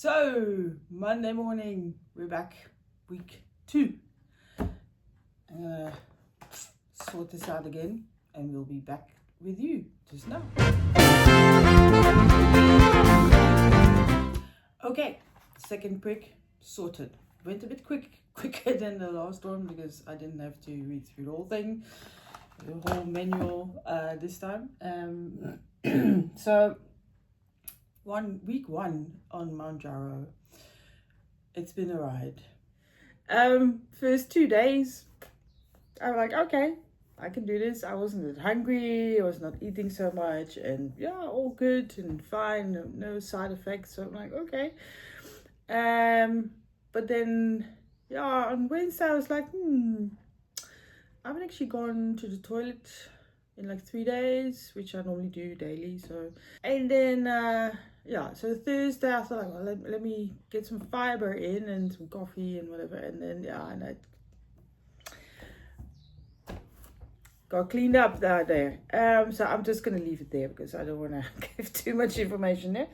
So, Monday morning, we're back, week 2. Sort this out again, and we'll be back with you just now. Okay, second prick sorted. Went a bit quicker than the last one because I didn't have to read through the whole thing, the whole manual this time. So, week 1 on MounJ Me. It's been a ride. First 2 days, I was like, okay, I can do this. I wasn't that hungry. I was not eating so much, and yeah, all good and fine. No side effects. So I'm like, okay. But then, yeah, on Wednesday I was like, I haven't actually gone to the toilet in like 3 days, which I normally do daily. So, and then yeah, so Thursday I thought, well, let me get some fiber in and some coffee and whatever, and then yeah, and I got cleaned up there. So I'm just gonna leave it there because I don't want to give too much information there.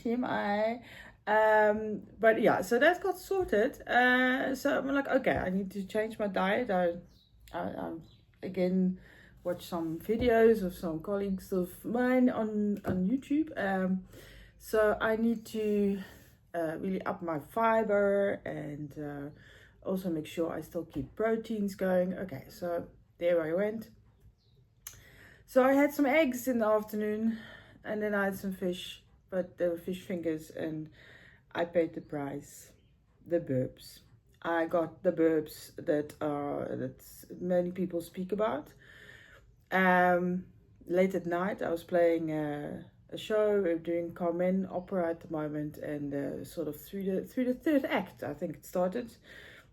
TMI. But yeah, so that got sorted. So I'm like, okay, I need to change my diet. I again watch some videos of some colleagues of mine on YouTube. So I need to really up my fiber and also make sure I still keep proteins going. Okay, so there I went. So I had some eggs in the afternoon, and then I had some fish, but they were fish fingers, and I paid the price. The burps. I got the burps that many people speak about. Late at night, I was playing a show. We're doing Carmen opera at the moment, and sort of through the third act, I think it started.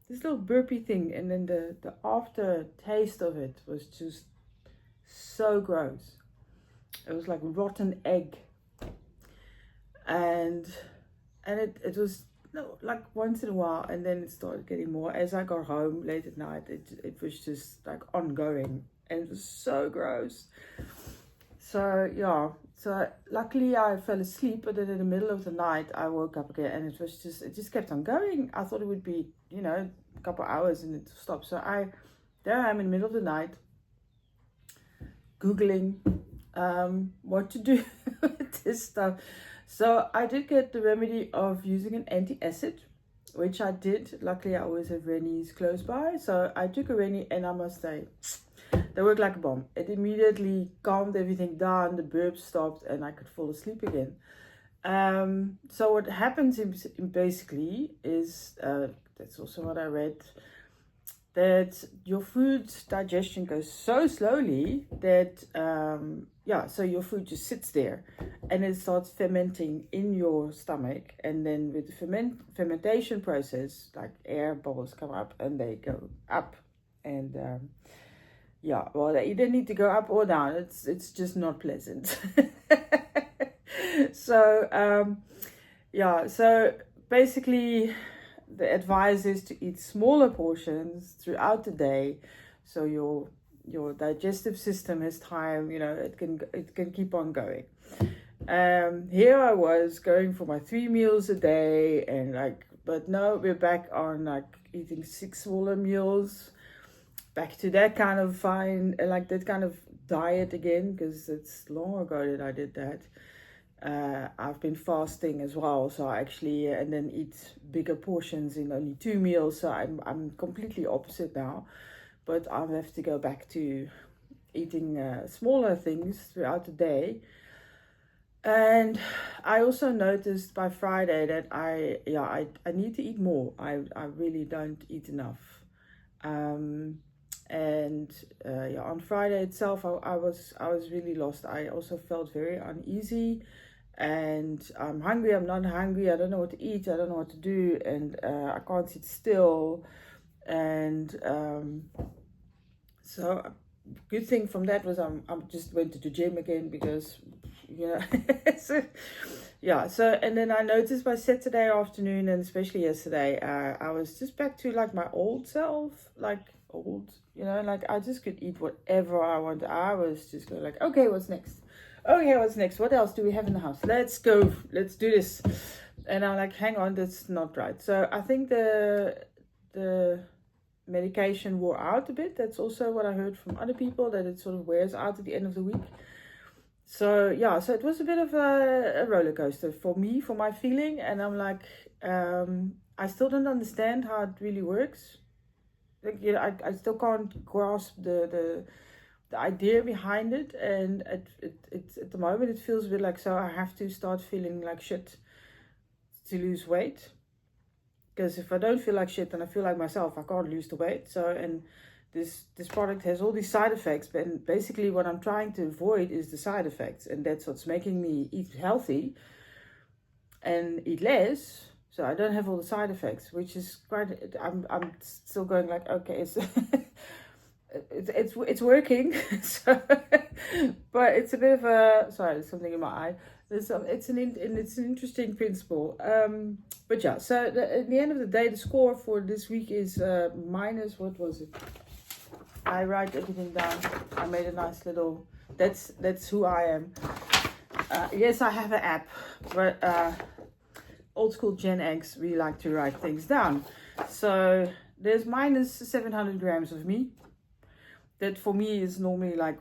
This little burpee thing, and then the aftertaste of it was just so gross. It was like rotten egg, and it was like once in a while, and then it started getting more as I got home late at night. It was just like ongoing, and it was so gross. So yeah, so luckily I fell asleep, but then in the middle of the night I woke up again, and it just kept on going. I thought it would be, a couple hours and it stopped. So there I am in the middle of the night, Googling what to do with this stuff. So I did get the remedy of using an anti-acid, which I did. Luckily I always have Rennie's close by, so I took a Rennie, and I must say, they worked like a bomb. It immediately calmed everything down, the burps stopped, and I could fall asleep again. So what happens basically is, that's also what I read, that your food digestion goes so slowly that, so your food just sits there and it starts fermenting in your stomach. And then with the fermentation process, like air bubbles come up and they go up. And well, they either need to go up or down. It's just not pleasant. So, so basically the advice is to eat smaller portions throughout the day, so your digestive system has time, it can keep on going. Here I was going for my 3 meals a day, and but no, we're back on eating 6 smaller meals, back to that kind of that kind of diet again, because it's long ago that I did that. I've been fasting as well, so I actually and then eat bigger portions in only 2 meals. So I'm completely opposite now, but I'll have to go back to eating smaller things throughout the day. And I also noticed by Friday that I need to eat more. I really don't eat enough. On Friday itself, I was really lost. I also felt very uneasy. And I'm hungry, I'm not hungry, I don't know what to eat, I don't know what to do, and I can't sit still. And so good thing from that was I just went to the gym again, because so and then I noticed by Saturday afternoon, and especially yesterday, I was just back to my old self, I just could eat whatever I wanted. I was just going okay, what's next? Okay, what's next? What else do we have in the house? Let's go. Let's do this. And I'm like, hang on, that's not right. So I think the medication wore out a bit. That's also what I heard from other people, that it sort of wears out at the end of the week. So yeah, so it was a bit of a roller coaster for me, for my feeling. And I'm like, I still don't understand how it really works. Like, you know, I still can't grasp the idea behind it. And it's at the moment it feels a bit like, so I have to start feeling like shit to lose weight. Because if I don't feel like shit and I feel like myself, I can't lose the weight. So, and this product has all these side effects, but basically what I'm trying to avoid is the side effects, and that's what's making me eat healthy and eat less, so I don't have all the side effects, which is quite. I'm still going like, okay, it's working. So, but it's a bit of a, sorry, there's something in my eye. It's an interesting principle. But yeah, so at the end of the day, the score for this week is minus, what was it? I write everything down. I made a nice little, that's who I am. Yes, I have an app, but old school Gen X, we like to write things down. So there's minus 700 grams of me. That for me is normally like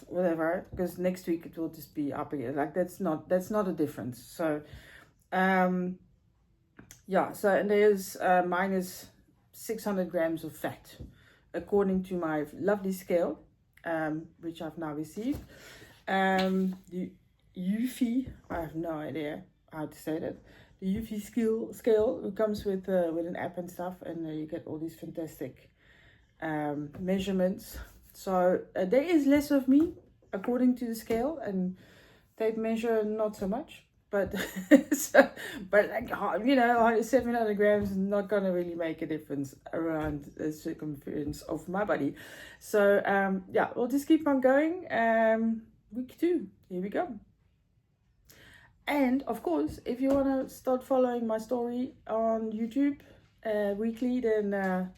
whatever, because next week it will just be up again. Like that's not a difference. So yeah, so and there's minus 600 grams of fat, according to my lovely scale, which I've now received. The UV, I have no idea how to say that. The UV scale it comes with an app and stuff, and you get all these fantastic measurements. So there is less of me according to the scale, and tape measure not so much. But but like, you know, 700 grams is not gonna really make a difference around the circumference of my body. So yeah, we'll just keep on going. Week 2, here we go. And of course, if you want to start following my story on YouTube weekly, then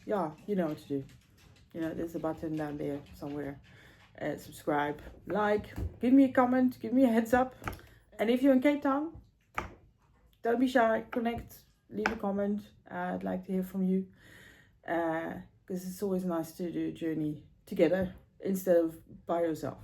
yeah, you know what to do. You know, there's a button down there somewhere. Subscribe, like, give me a comment, give me a heads up. And if you're in Cape Town, don't be shy, connect, leave a comment. I'd like to hear from you. Because it's always nice to do a journey together instead of by yourself.